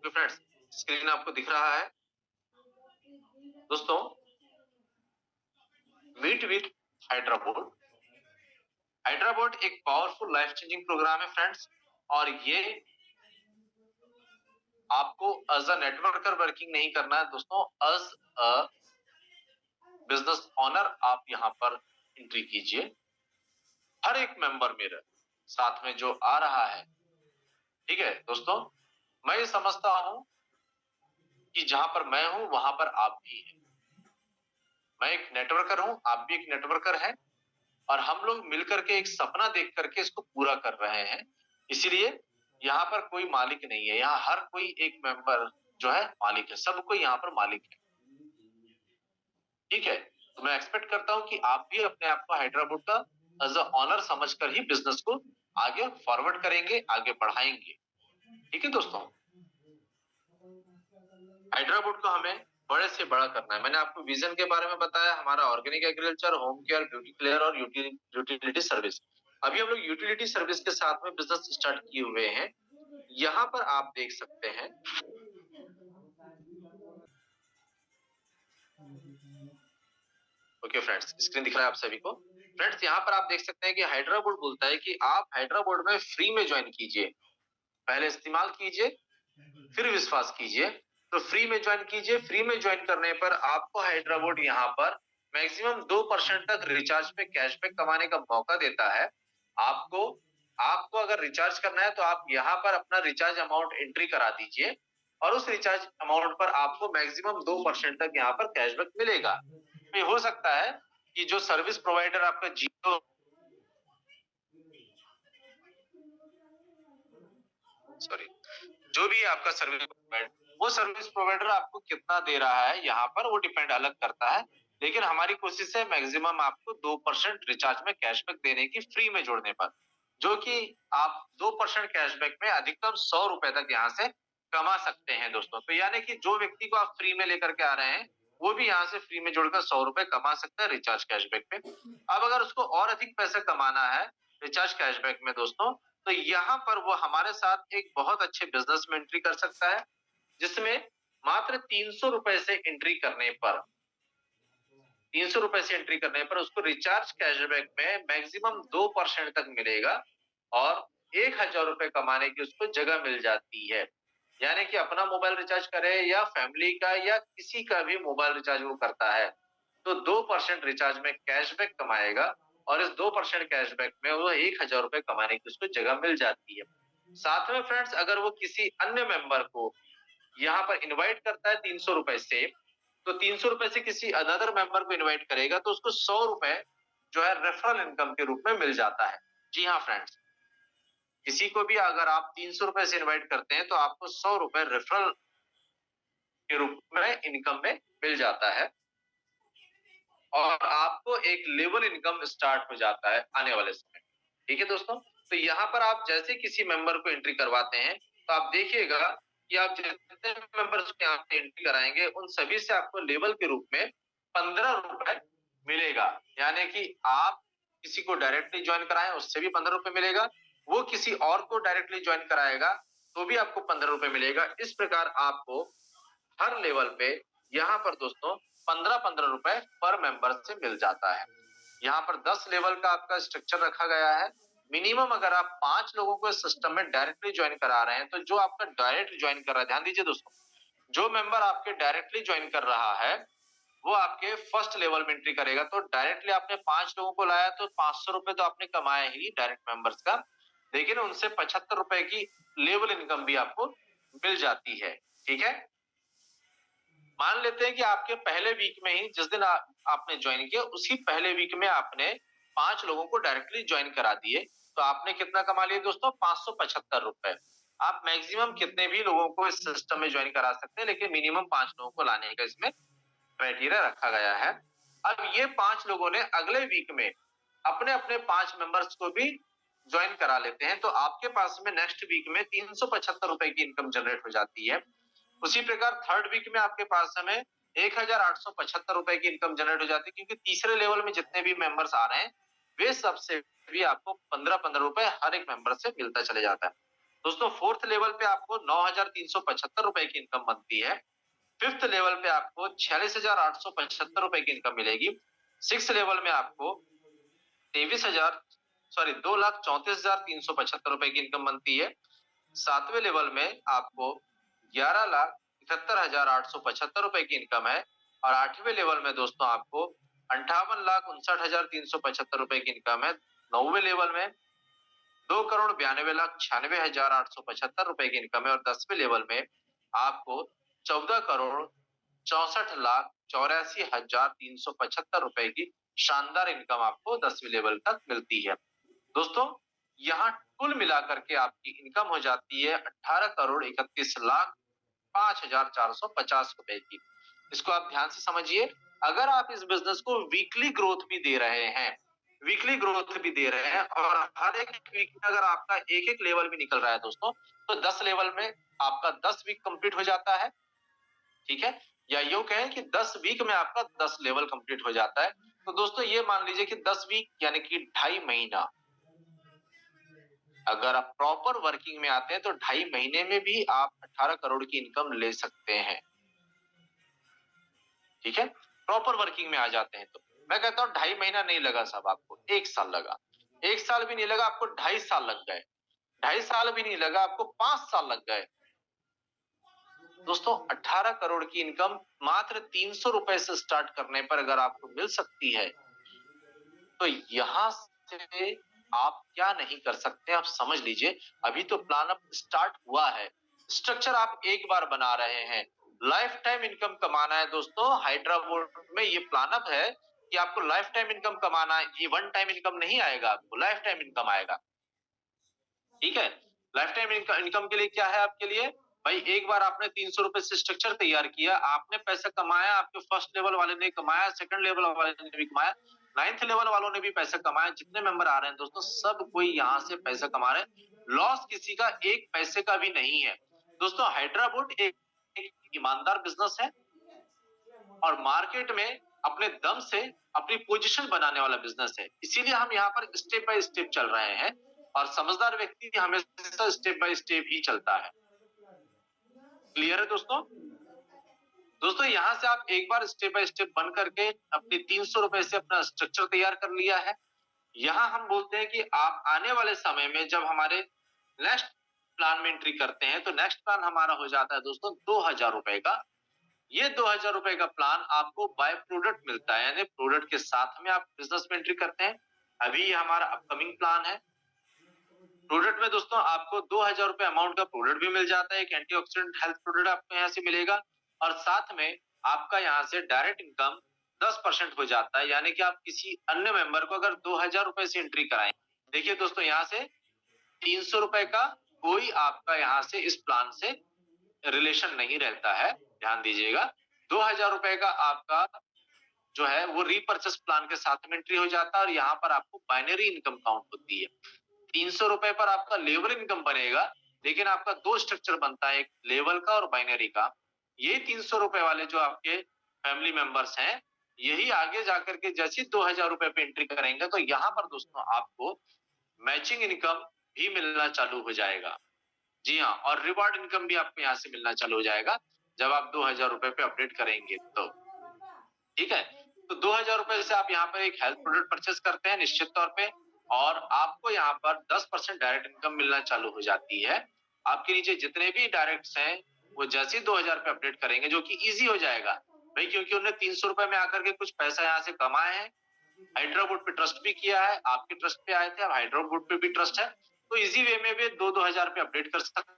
तो friends, screen आपको दिख रहा है दोस्तों। Meet with हाइड्राबोर्ड। हाइड्राबोर्ड एक पावरफुल लाइफ चेंजिंग प्रोग्राम है फ्रेंड्स, और ये आपको एज अ नेटवर्कर वर्किंग नहीं करना है दोस्तों, एज अ बिजनेस ओनर आप यहाँ पर एंट्री कीजिए। हर एक मेंबर मेरा साथ में जो आ रहा है, ठीक है दोस्तों, मैं ये समझता हूं कि जहां पर मैं हूं वहां पर आप भी हैं। मैं एक नेटवर्कर हूं, आप भी एक नेटवर्कर हैं, और हम लोग मिलकर के एक सपना देख करके इसको पूरा कर रहे हैं। इसीलिए यहाँ पर कोई मालिक नहीं है, यहाँ हर कोई एक मेंबर जो है मालिक है, सबको यहाँ पर मालिक है। ठीक है, तो मैं एक्सपेक्ट करता हूँ कि आप भी अपने आप को हाइड्राबोर्ड का एज अ ऑनर समझकर ही बिजनेस को आगे फॉरवर्ड करेंगे, आगे बढ़ाएंगे। ठीक है दोस्तों, हाइड्राबोर्ड को हमें बड़े से बड़ा करना है। मैंने आपको विजन के बारे में बताया, हमारा organic agriculture, home care, beauty care और यूटिलिटी सर्विस। अभी हम लोग यूटिलिटी सर्विस के साथ में बिजनेस स्टार्ट किए हुए हैं। यहाँ पर आप देख सकते हैं, ओके फ्रेंड्स, स्क्रीन दिख रहा है आप सभी को। फ्रेंड्स, यहाँ पर आप देख सकते हैं कि हाइड्राबोर्ड बोलता है कि आप हाइड्राबोर्ड में फ्री में ज्वाइन कीजिए, पहले इस्तेमाल कीजिए, फिर विश्वास कीजिए। तो फ्री में ज्वाइन कीजिए। फ्री में ज्वाइन करने पर आपको हाइड्राबोर्ड यहाँ पर मैक्सिमम 2% तक रिचार्ज पे कैशबैक कमाने का मौका देता है। आपको आपको अगर रिचार्ज करना है तो आप यहाँ पर अपना रिचार्ज अमाउंट एंट्री करा दीजिए, और उस रिचार्ज अमाउंट पर आपको मैक्सिमम 2% तक यहाँ पर कैशबैक मिलेगा। तो ये हो सकता है कि जो सर्विस प्रोवाइडर आपका जियो, सॉरी, जो भी आपका सर्विस प्रोवाइडर, वो सर्विस प्रोवाइडर आपको कितना दे रहा है यहाँ पर वो डिपेंड अलग करता है। लेकिन हमारी कोशिश है मैक्सिमम आपको 2% रिचार्ज में कैशबैक देने की, फ्री में जोड़ने पर, जो कि आप 2% कैशबैक में अधिकतम 100 रुपए तक यहाँ से कमा सकते हैं दोस्तों। तो यानी कि जो व्यक्ति को आप फ्री में लेकर के आ रहे हैं, वो भी यहाँ से फ्री में जोड़कर 100 रुपए कमा सकता है रिचार्ज कैशबैक पे। अब अगर उसको और अधिक पैसे कमाना है रिचार्ज कैशबैक में दोस्तों, तो यहाँ पर वो हमारे साथ एक बहुत अच्छे बिजनेस में एंट्री कर सकता है, जिसमें मात्र 300 रुपए से एंट्री करने पर, 300 रुपए से एंट्री करने पर उसको रिचार्ज कैशबैक में मैक्सिमम 2% तक मिलेगा, और 1000 रुपए कमाने की उसको जगह मिल जाती है। यानी कि अपना मोबाइल रिचार्ज करे या फैमिली का या किसी का भी मोबाइल रिचार्ज वो करता है, तो 2% रिचार्ज में कैशबैक कमाएगा, और इस 2% कैशबैक में वो 1000 रुपए कमाने की उसको जगह मिल जाती है। साथ में फ्रेंड्स, अगर वो किसी अन्य मेंबर को यहाँ पर इनवाइट करता है 300 रुपए से, तो 300 रुपए से किसी अनदर मेंबर को इनवाइट करेगा तो उसको 100 रुपए जो है रेफरल इनकम के रूप में मिल जाता है। जी हाँ फ्रेंड्स, किसी को भी अगर आप 300 रुपए से इनवाइट करते हैं तो आपको 100 रुपए रेफरल के रूप में इनकम में मिल जाता है, और आपको एक लेवल इनकम स्टार्ट हो जाता है आने वाले समय। ठीक है दोस्तों, तो यहाँ पर आप जैसे किसी मेंबर को एंट्री करवाते हैं, तो आप देखिएगा कि आप जितने मेंबर्स को यहाँ पे एंट्री कराएंगे उन सभी से आपको लेवल के रूप में 15 रुपए मिलेगा। यानी कि आप किसी को डायरेक्टली ज्वाइन कराएं उससे भी 15 रुपए मिलेगा, वो किसी और को डायरेक्टली ज्वाइन कराएगा तो भी आपको 15 रुपए मिलेगा। इस प्रकार आपको हर लेवल पे यहाँ पर दोस्तों 15-15 रुपए पर मेंबर से मिल जाता है। यहाँ पर 10 लेवल का आपका स्ट्रक्चर रखा गया है। मिनिमम अगर आप 5 लोगों को इस सिस्टम में डायरेक्टली ज्वाइन करा रहे हैं, तो जो आपका डायरेक्ट ज्वाइन कर रहा है, ध्यान दीजिए दोस्तों, जो मेंबर आपके डायरेक्टली ज्वाइन कर रहा है वो आपके फर्स्ट लेवल में एंट्री करेगा। तो डायरेक्टली आपने 5 लोगों को लाया तो 500 रुपए तो आपने कमाया ही डायरेक्ट मेंबर्स का, लेकिन उनसे 75 रुपए की लेवल इनकम भी आपको मिल जाती है। ठीक है, मान लेते हैं कि आपके पहले वीक में ही, जिस दिन आपने ज्वाइन किया उसी पहले वीक में आपने 5 लोगों को डायरेक्टली ज्वाइन करा दिए, तो आपने कितना कमा लिया दोस्तों? 575 रुपए। आप मैक्सिमम कितने भी लोगों को इस सिस्टम में ज्वाइन करा सकते हैं, लेकिन मिनिमम 5 लोगों को लाने का इसमें क्राइटेरिया रखा गया है। अब ये 5 लोगों ने अगले वीक में अपने अपने 5 मेंबर्स को भी ज्वाइन करा लेते हैं, तो आपके पास में नेक्स्ट वीक में 375 रुपए की इनकम जनरेट हो जाती है। उसी प्रकार थर्ड वीक में आपके पास में 1875 रुपए की इनकम जनरेट हो जाती है, क्योंकि तीसरे लेवल में जितने भी मेंबर्स आ रहे हैं वे सबसे भी आपको 15-15 रुपए हर एक मेंबर से मिलता चले जाता है। दोस्तों फोर्थ लेवल पे आपको 9,375 रुपए की इनकम बनती है। फिफ्थ लेवल पे आपको 46,875 रुपए की इनकम मिलेगी। सिक्स लेवल में आपको 2,34,375 रुपए की इनकम बनती है। सातवें लेवल में आपको 11,71,875 रुपए की इनकम है। और आठवें लेवल में दोस्तों आपको 58,59,375 रुपए की इनकम है। नौवें लेवल में 2,92,96,875 रुपए की इनकम है। और 10वें लेवल में आपको 14,64,84,375 रुपए की शानदार इनकम आपको 10वें लेवल तक मिलती है। दोस्तों यहाँ कुल मिलाकर के आपकी इनकम हो जाती है 18,31,05,450 रुपए की। इसको आप ध्यान से समझिए। अगर आप इस बिजनेस को वीकली ग्रोथ भी दे रहे हैं, वीकली ग्रोथ भी दे रहे हैं और हर एक वीक में अगर आपका एक एक लेवल भी निकल रहा है दोस्तों, तो 10 लेवल में आपका 10 वीक कंप्लीट हो जाता है। ठीक है, या यूं कहें कि 10 वीक में आपका 10 लेवल कंप्लीट हो जाता है। तो दोस्तों ये मान लीजिए कि 10 वीक यानी कि 2.5 महीना, अगर आप प्रॉपर वर्किंग में आते हैं तो 2.5 महीने में भी आप 18 करोड़ की इनकम ले सकते हैं। ठीक है, प्रॉपर वर्किंग में आ जाते हैं तो मैं कहता हूं 2.5 महीना नहीं लगा साहब, आपको 1 साल लगा। 1 साल भी नहीं लगा आपको, 2.5 साल लग गए। 2.5 साल भी नहीं लगा आपको, 5 साल लग गए। दोस्तों 18 करोड़ की इनकम मात्र 300 रुपए से स्टार्ट करने पर अगर आपको मिल सकती है, तो यहां से आप क्या नहीं कर सकते आप समझ लीजिए। अभी तो प्लान अप स्टार्ट हुआ है, स्ट्रक्चर आप एक बार बना रहे हैं, लाइफ टाइम इनकम कमाना है। दोस्तों हैदराबाद में ये प्लान अप है कि आपको लाइफ टाइम इनकम कमाना है। ये वन टाइम इनकम नहीं आएगा, आपको लाइफ टाइम इनकम आएगा। ठीक है, लाइफ टाइम इनकम के लिए क्या है आपके लिए भाई, एक बार आपने 300 रुपए से स्ट्रक्चर तैयार किया, आपने पैसा कमाया, आपके फर्स्ट लेवल वाले ने कमाया, सेकंड लेवल वाले ने भी कमाया, 9th लेवल वालों ने भी पैसा कमाया। जितने मेंबर आ रहे हैं दोस्तों, सब कोई यहाँ से पैसा कमा रहे हैं। लॉस किसी का एक पैसे का भी नहीं है। दोस्तों हैदराबाद एक ईमानदार बिजनेस है और मार्केट में अपने दम से अपनी पोजीशन बनाने वाला बिजनेस है। इसीलिए हम यहाँ पर स्टेप बाय स्टेप चल रहे हैं और समझदार व्यक्ति हमेशा स्टेप बाय स्टेप ही चलता है। क्लियर है दोस्तों? दोस्तों यहाँ से आप एक बार स्टेप बाय स्टेप बन करके अपने 300 रुपए से अपना स्ट्रक्चर तैयार कर लिया है। यहाँ हम बोलते हैं कि आप आने वाले समय में जब हमारे नेक्स्ट प्लान में एंट्री करते हैं, तो नेक्स्ट प्लान हमारा हो जाता है दोस्तों 2,000 रुपए का। ये 2,000 रुपए का प्लान आपको बाय प्रोडक्ट मिलता है, यानी प्रोडक्ट के साथ में आप बिजनेस में एंट्री करते हैं। अभी ये हमारा अपकमिंग प्लान है। प्रोडक्ट में दोस्तों आपको 2,000 रुपए अमाउंट का प्रोडक्ट भी मिल जाता है। एक एंटीऑक्सीडेंट हेल्थ प्रोडक्ट आपको यहाँ से मिलेगा और साथ में आपका यहाँ से डायरेक्ट इनकम 10% हो जाता है। यानी कि आप किसी अन्य मेंबर को अगर 2,000 रुपए से एंट्री कराएं, देखिए दोस्तों यहाँ से 300 रुपए का कोई आपका यहाँ से इस प्लान से रिलेशन नहीं रहता है, ध्यान दीजिएगा। 2,000 रुपए का आपका जो है वो रीपर्चेस प्लान के साथ में एंट्री हो जाता है और यहाँ पर आपको बाइनरी इनकम काउंट होती है। 300 रुपए पर आपका लेवल इनकम बनेगा, लेकिन आपका दो स्ट्रक्चर बनता है, एक लेवल का और बाइनरी का। ये 300 रुपए वाले जो आपके फैमिली मेंबर्स हैं, यही आगे जाकर के जैसे 2,000 रुपए पे एंट्री करेंगे, तो यहाँ पर दोस्तों आपको मैचिंग इनकम भी मिलना चालू हो जाएगा। जी हाँ, और रिवॉर्ड इनकम भी आपको यहाँ से मिलना चालू हो जाएगा जब आप 2,000 रुपए पे अपडेट करेंगे तो। ठीक है, तो 2,000 रुपए से आप यहाँ पर एक हेल्थ प्रोडक्ट परचेस करते हैं निश्चित तौर पे, और आपको यहाँ पर 10% डायरेक्ट इनकम मिलना चालू हो जाती है। आपके नीचे जितने भी डायरेक्ट्स हैं, वो जैसे ही 2,000 पे अपडेट करेंगे, जो कि इजी हो जाएगा भाई, क्योंकि उन्होंने 300 रुपए में आकर के कुछ पैसा यहाँ से कमाए हैं, हैदराबाद पे ट्रस्ट भी किया है, आपके ट्रस्ट पे आए थे, अब हैदराबाद पे भी ट्रस्ट है, तो इजी वे में भी 2,000 पे अपडेट कर सकते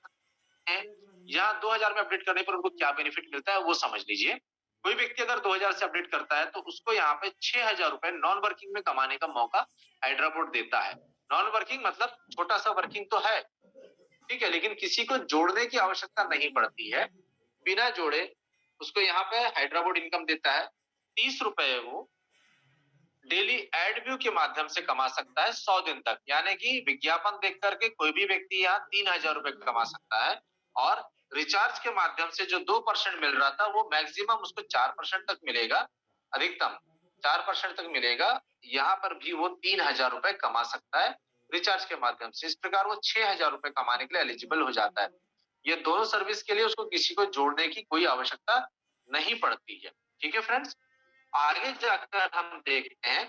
हैं। यहाँ 2,000 में अपडेट करने पर उनको क्या बेनिफिट मिलता है वो समझ लीजिए। कोई व्यक्ति अगर 2,000 से अपडेट करता है तो उसको यहाँ पे 6,000 रुपए नॉन वर्किंग में कमाने का मौका हैदराबाद देता है। नॉन वर्किंग मतलब छोटा सा वर्किंग तो है, ठीक है, लेकिन किसी को जोड़ने की आवश्यकता नहीं पड़ती है। बिना जोड़े उसको यहाँ पे हैदराबाद इनकम देता है। 30 रुपए वो डेली एड व्यू के माध्यम से कमा सकता है 100 दिन तक, यानी कि विज्ञापन देख करके कोई भी व्यक्ति यहाँ 3,000 रुपए कमा सकता है। और रिचार्ज के माध्यम से जो 2% मिल रहा था, वो मैक्सिमम उसको 4% तक मिलेगा, अधिकतम 4% तक मिलेगा। यहाँ पर भी वो 3,000 रुपए कमा सकता है। रिचार्ज के माध्यम से। इस प्रकार वो 6,000 रुपए कमाने के लिए एलिजिबल हो जाता है। ये दोनों सर्विस के लिए उसको किसी को जोड़ने की कोई आवश्यकता नहीं पड़ती है। ठीक है फ्रेंड्स, आगे जाकर हम देखते हैं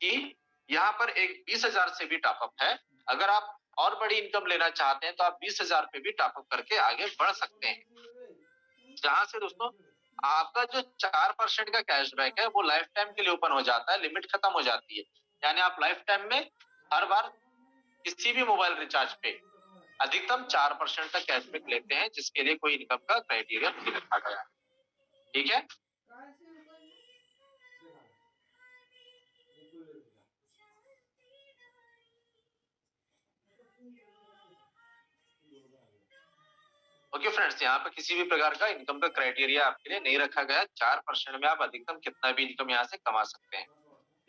कि यहाँ पर एक 20,000 से भी टॉपअप है। अगर आप और बड़ी इनकम लेना चाहते हैं तो आप 20,000 पे भी टॉपअप करके आगे बढ़ सकते हैं। जहां से दोस्तों आपका जो 4% का कैशबैक है वो लाइफ टाइम के लिए ओपन हो जाता है, लिमिट खत्म हो जाती है। यानी आप लाइफ टाइम में हर बार किसी भी मोबाइल रिचार्ज पे अधिकतम 4% तक कैशबैक लेते हैं, जिसके लिए कोई इनकम का क्राइटेरिया नहीं रखा गया है। ठीक है, ओके फ्रेंड्स, यहाँ पे किसी भी प्रकार का इनकम का क्राइटेरिया आपके लिए नहीं रखा गया। 4% में आप अधिकतम कितना भी इनकम यहाँ से कमा सकते हैं।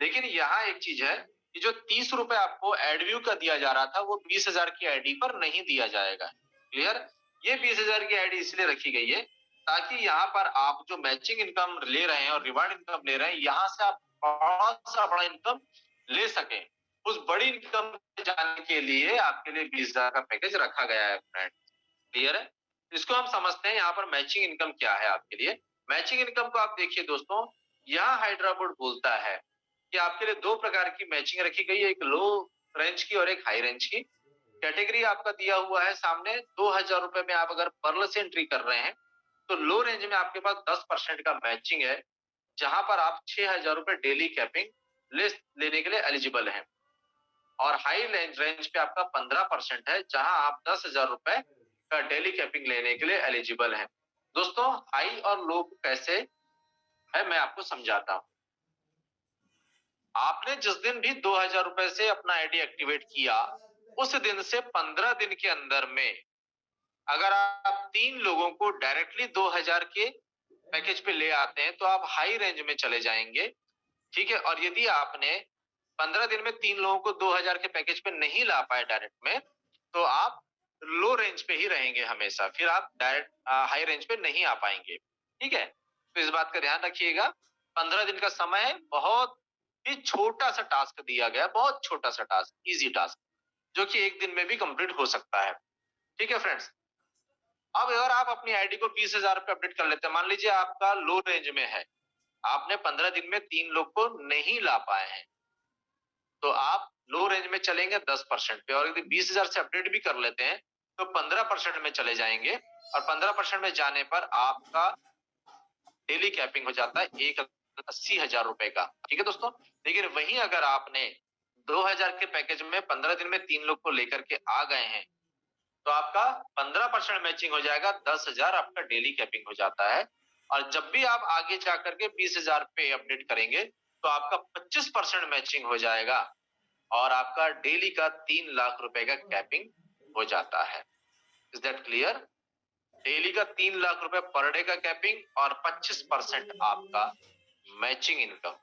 लेकिन यहाँ एक चीज है कि जो 30 रुपए आपको एडव्यू का दिया जा रहा था वो 20,000 की आईडी पर नहीं दिया जाएगा। क्लियर, ये 20,000 की आईडी इसलिए रखी गई है ताकि यहाँ पर आप जो मैचिंग इनकम ले रहे हैं और रिवार्ड इनकम ले रहे हैं, यहाँ से आप बहुत सा बड़ा इनकम ले सके। उस बड़ी इनकम जाने के लिए आपके लिए 20,000 का पैकेज रखा गया है फ्रेंड। क्लियर है, इसको हम समझते हैं यहाँ पर मैचिंग इनकम क्या है आपके लिए। मैचिंग इनकम को आप देखिए दोस्तों, यहाँ हाइड्रा बोर्ड बोलता है कि आपके लिए दो प्रकार की मैचिंग रखी गई है, एक लो रेंज की और एक हाई रेंज की। कैटेगरी आपका दिया हुआ है सामने। 2,000 रुपए में आप अगर पर्ल से एंट्री कर रहे हैं तो लो रेंज में आपके पास 10% का मैचिंग है, जहां पर आप 6,000 रुपए डेली कैपिंग लेने के लिए एलिजिबल हैं। और हाई रेंज पे आपका 15% है, जहां आप 10,000 रुपए का डेली कैपिंग लेने के लिए एलिजिबल हैं। दोस्तों हाई और लो कैसे है मैं आपको समझाता हूं। आपने जिस दिन भी 2,000 रुपए से अपना आईडी एक्टिवेट किया, उस दिन से 15 दिन के अंदर में अगर आप 3 लोगों को डायरेक्टली 2,000 के पैकेज पे ले आते हैं तो आप हाई रेंज में चले जाएंगे। ठीक है, और यदि आपने 15 दिन में 3 लोगों को 2,000 के पैकेज पे नहीं ला पाए डायरेक्ट में, तो आप लो रेंज पे ही रहेंगे हमेशा, फिर आप डायरेक्ट हाई रेंज पे नहीं आ पाएंगे। ठीक है, तो इस बात का ध्यान रखिएगा। 15 दिन का समय है, बहुत ही छोटा सा टास्क दिया गया, बहुत छोटा सा टास्क, इजी टास्क, जो कि एक दिन में भी कंप्लीट हो सकता है। ठीक है फ्रेंड्स, अब अगर आप अपनी आईडी को 20,000 पे अपडेट कर लेते हैं, मान लीजिए आपका लो रेंज में है, आपने 15 दिन में 3 लोग को नहीं ला पाए हैं, तो आप लो रेंज में चलेंगे 10% पे, और यदि 20,000 से अपडेट भी कर लेते हैं तो 15% में चले जाएंगे, और 15% में जाने पर आपका डेली कैपिंग हो जाता है 1,80,000 रुपए का। ठीक है दोस्तों, लेकिन वहीं अगर आपने 2,000 के पैकेज में 15 दिन में 3 लोग को लेकर के आ गए हैं, तो आपका 15% मैचिंग हो जाएगा, 10,000 आपका डेली कैपिंग हो जाता है। और जब भी आप आगे जाकर के 20,000 पे अपडेट करेंगे तो आपका 25% मैचिंग हो जाएगा, और आपका डेली का 3 लाख रुपए का कैपिंग हो जाता है। Is that clear? डेली का 3 लाख रुपए पर डे का कैपिंग और 25% आपका मैचिंग इनकम।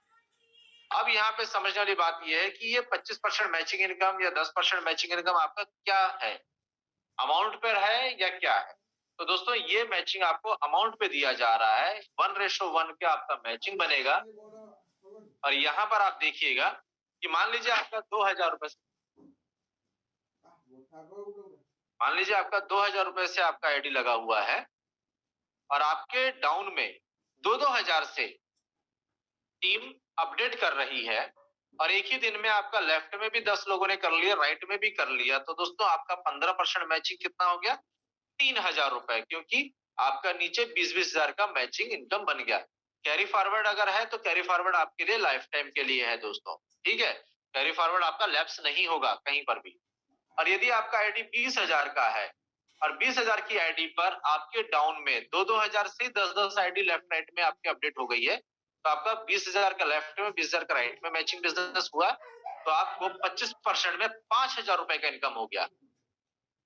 अब यहाँ पे समझने वाली बात यह है कि ये 25% मैचिंग इनकम या 10% मैचिंग इनकम आपका क्या है, अमाउंट पर है या क्या है? तो दोस्तों ये मैचिंग आपको अमाउंट पे दिया जा रहा है, 1:1 के आपका मैचिंग बनेगा। और यहाँ पर आप देखिएगा कि मान लीजिए आपका 2,000 रुपए, मान लीजिए आपका 2,000 रुपए से आपका आईडी लगा हुआ है, और आपके डाउन में 2-2 हजार से टीम अपडेट कर रही है, और एक ही दिन में आपका लेफ्ट में भी 10 लोगों ने कर लिया, राइट में भी कर लिया, तो दोस्तों आपका 15% मैचिंग कितना हो गया? 3,000 रुपए, क्योंकि आपका नीचे 20-20 हजार का मैचिंग इनकम बन गया। कैरी फॉरवर्ड अगर है तो कैरी फॉरवर्ड आपके लिए लाइफ टाइम के लिए है दोस्तों। ठीक है, कैरी फॉरवर्ड आपका लैप्स नहीं होगा कहीं पर भी। और यदि आपका आईडी 20,000 का है और 20,000 की आईडी पर आपके डाउन में 2-2 हजार से 10-10 आईडी लेफ्ट राइट में आपके अपडेट हो गई है, तो आपका 20,000 का लेफ्ट में 20,000 का राइट में मैचिंग बिजनेस हुआ, तो आपको 25% में 5,000 रुपए का इनकम हो गया।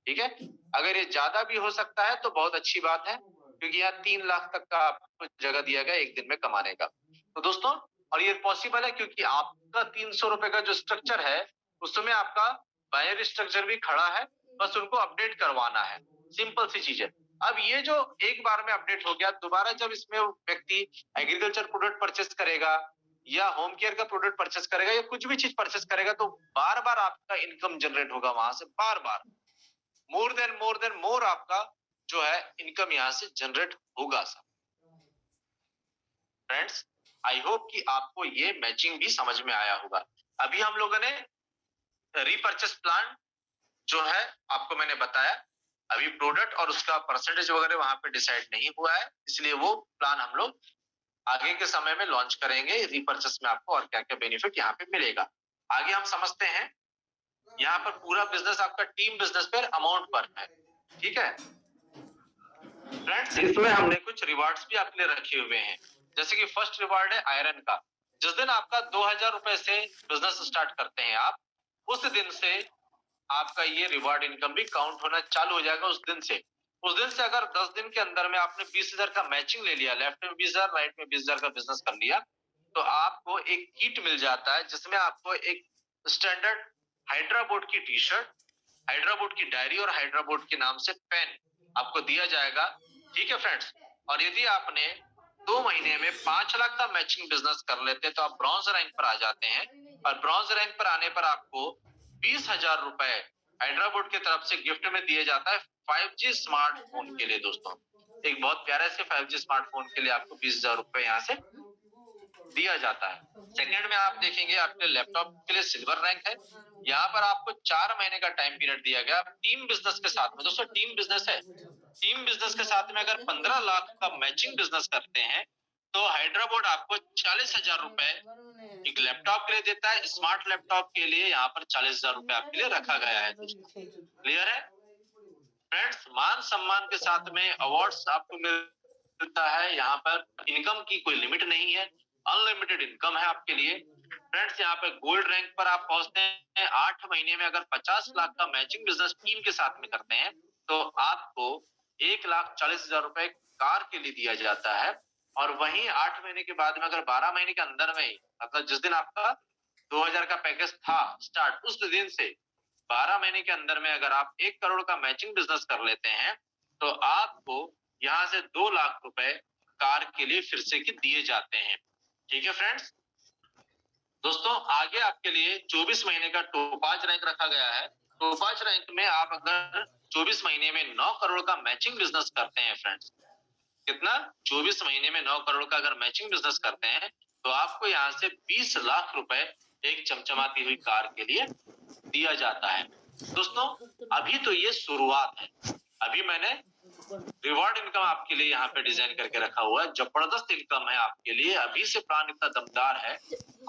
ठीक है, अगर ये ज्यादा भी हो सकता है तो बहुत अच्छी बात है, क्योंकि यहाँ 3 लाख तक का आपको जगह दिया गया एक दिन में कमाने का। तो दोस्तों, और ये पॉसिबल है क्योंकि आपका 300 रुपए का जो स्ट्रक्चर है उसमें आपका बायनरी स्ट्रक्चर भी खड़ा है, बस उनको अपडेट करवाना है, सिंपल सी चीज है। अब ये जो एक बार में अपडेट हो गया, दोबारा जब इसमें व्यक्ति एग्रीकल्चर प्रोडक्ट परचेस करेगा या होम केयर का प्रोडक्ट परचेस करेगा या कुछ भी चीज परचेस करेगा, तो बार बार आपका इनकम जनरेट होगा वहां से, बार बार मोर देन मोर आपका जो है इनकम यहाँ से जनरेट होगा। फ्रेंड्स, आई होप कि आपको ये मैचिंग भी समझ में आया होगा। अभी हम लोगों ने रीपर्चेस प्लान जो है आपको मैंने बताया, अभी प्रोडक्ट और उसका परसेंटेज वगैरह वहां पे डिसाइड नहीं हुआ है, इसलिए वो प्लान हम लोग आगे के समय में लॉन्च करेंगे। रीपर्चेस में आपको और क्या क्या बेनिफिट यहाँ पे मिलेगा, आगे हम समझते हैं। यहाँ पर पूरा बिजनेस आपका टीम बिजनेस पर अमाउंट पर है, ठीक है फ्रेंड्स। इसमें हमने कुछ रिवार्ड्स भी आपके लिए रखे हुए हैं, जैसे कि फर्स्ट रिवार्ड है आयरन का। जिस दिन आपका 2000 रुपए से बिजनेस स्टार्ट करते हैं आप, उस दिन से आपका ये रिवार्ड इनकम भी काउंट होना चालू हो जाएगा। उस दिन से अगर 10 दिन के अंदर में आपने 20,000 का मैचिंग ले लिया, लेफ्ट में 20,000 राइट में 20,000 का बिजनेस कर लिया, तो आपको एक किट मिल जाता है जिसमें आपको एक स्टैंडर्ड हाइड्राबोर्ड की टी शर्ट, हाइड्राबोर्ड की डायरी और हाइड्राबोर्ड के नाम से पेन आपको दिया जाएगा, ठीक है फ्रेंड्स। और यदि आपने 2 महीने में 5 लाख का मैचिंग बिजनेस कर लेते हैं तो आप ब्रॉन्ज रैंक पर आ जाते हैं, और ब्रॉन्ज रैंक पर आने पर आपको 20,000 रुपए हाइड्राबोर्ड की तरफ से गिफ्ट में दिया जाता है 5G स्मार्टफोन के लिए। दोस्तों, एक बहुत प्यारे से 5G स्मार्टफोन के लिए आपको 20,000 रुपए यहाँ से दिया जाता है। सेकंड में आप देखेंगे आपके लैपटॉप के लिए सिल्वर रैंक है, यहाँ पर आपको 4 महीने का टाइम पीरियड दिया गया टीम बिजनेस के साथ में। दोस्तों, टीम बिजनेस है, टीम बिजनेस के साथ में अगर 15 लाख का मैचिंग बिजनेस करते हैं तो हाइड्राबोर्ड आपको 40,000 रुपए एक लैपटॉप के लिए देता है। स्मार्ट लैपटॉप के लिए यहाँ पर 40,000 रुपए आपके लिए रखा गया है। क्लियर है फ्रेंड्स? मान सम्मान के साथ में अवार्ड्स आपको मिलता है, यहाँ पर इनकम की कोई लिमिट नहीं है, अनलिमिटेड इनकम है आपके लिए। फ्रेंड्स, यहाँ पे गोल्ड रैंक पर आप पहुंचते हैं 8 महीने में अगर 50 लाख का मैचिंग बिजनेस टीम के साथ में करते हैं तो आपको 1,40,000 रुपए कार के लिए दिया जाता है। और वहीं 8 महीने के बाद में अगर 12 महीने के अंदर में ही, मतलब जिस दिन आपका 2,000 का पैकेज था स्टार्ट, उस दिन से 12 महीने के अंदर में अगर आप 1 करोड़ का मैचिंग बिजनेस कर लेते हैं तो आपको यहाँ से 2 लाख रुपए कार के लिए फिर से दिए जाते हैं, ठीक है फ्रेंड्स। दोस्तों, आगे आपके लिए 24 महीने का टोपाज रैंक रखा गया है। टोपाज रैंक में आप अगर 24 महीने में 9 करोड़ का मैचिंग बिजनेस करते हैं फ्रेंड्स, कितना? 24 महीने में 9 करोड़ का अगर मैचिंग बिजनेस करते हैं तो आपको यहाँ से 20 लाख रुपए एक चमचमाती हुई कार के लिए दिया जाता है। दोस्तों, अभी तो ये शुरुआत है, अभी मैंने रिवॉर्ड इनकम आपके लिए यहाँ पे डिजाइन करके रखा हुआ है, जबरदस्त इनकम है आपके लिए। अभी से प्लान इतना दमदार है,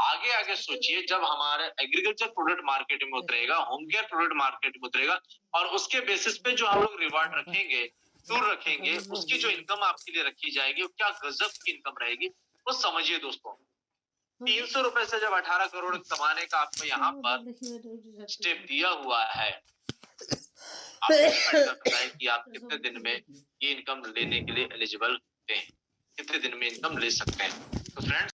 आगे आगे सोचिए जब हमारे एग्रीकल्चर प्रोडक्ट मार्केट में उतरेगा, होम केयर प्रोडक्ट मार्केट में उतरेगा, और उसके बेसिस पे जो हम लोग रिवार्ड रखेंगे, टूर रखेंगे, उसकी जो इनकम आपके लिए रखी जाएगी वो क्या गजब की इनकम रहेगी, वो समझिए दोस्तों। 300 रुपए से जब 18 करोड़ कमाने का आपको यहाँ पर स्टेप दिया हुआ है, आपको डिपेंड करता है कि आप कितने दिन में ये इनकम लेने के लिए एलिजिबल हैं, कितने दिन में इनकम ले सकते हैं। तो फ्रेंड्स,